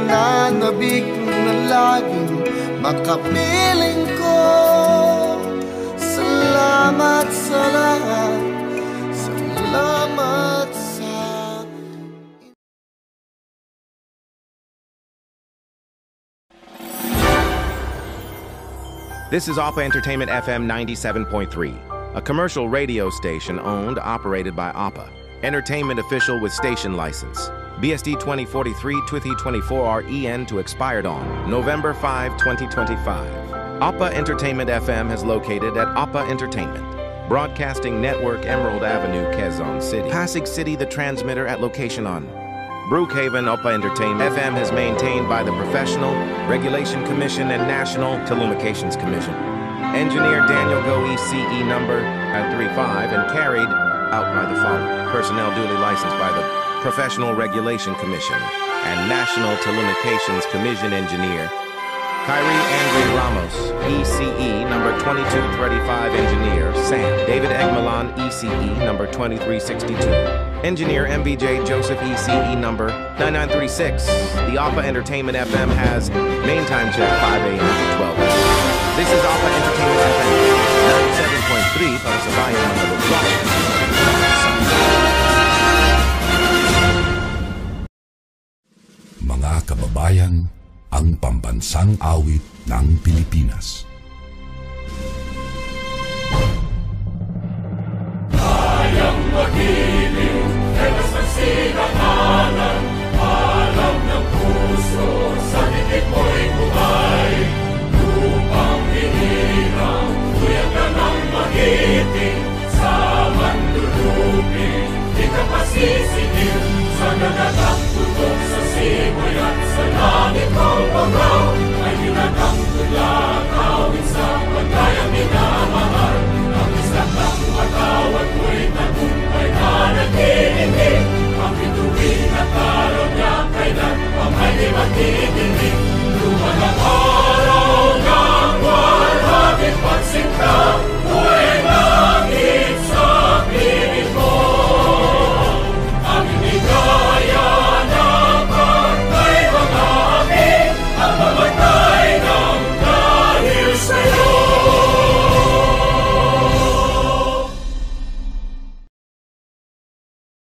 nananabik na laging makapiling ko. Salamat sa lahat, salamat sa... This is APA Entertainment FM 97.3, a commercial radio station owned, operated by APA. Entertainment official with station license. BSD 2043 2024 REN to expired on November 5, 2025. APA Entertainment FM has located at APA Entertainment. Broadcasting Network, Emerald Avenue, Quezon City. Pasig City, the transmitter at location on Brookhaven. APA Entertainment FM is maintained by the Professional Regulation Commission and National Telecommunications Commission. Engineer Daniel Go ECE number 35 and carried out by the following personnel duly licensed by the Professional Regulation Commission and National Telecommunications Commission. Engineer Kyrie Andre Ramos ECE number 2235. Engineer Sam David Egmalon ECE number 2362. Engineer MBJ Joseph ECE number 9936. The APA Entertainment FM has main time check 5 a.m. to 12 a.m. This is APA Entertainment FM 97.3 para sa bayan ng Lubak. Mga kababayan, ang pambansang awit ng Pilipinas. Kayang magiliw, ewas ng sinangalan, alam ng puso, sa titik mo'y buhay. Lupang hinirang, tuyag ka ng magiting, sa manlulupin, di ka pasisingil, sa nagatang tutok sa simoy at sa langit ng bangaw, ay ginatang tulad, awit sa pagkayang minamahal, ang isang ng matawad mo'y tagumpay na nag-iindig, ang bituin at araw niya kailan pa may di magiging.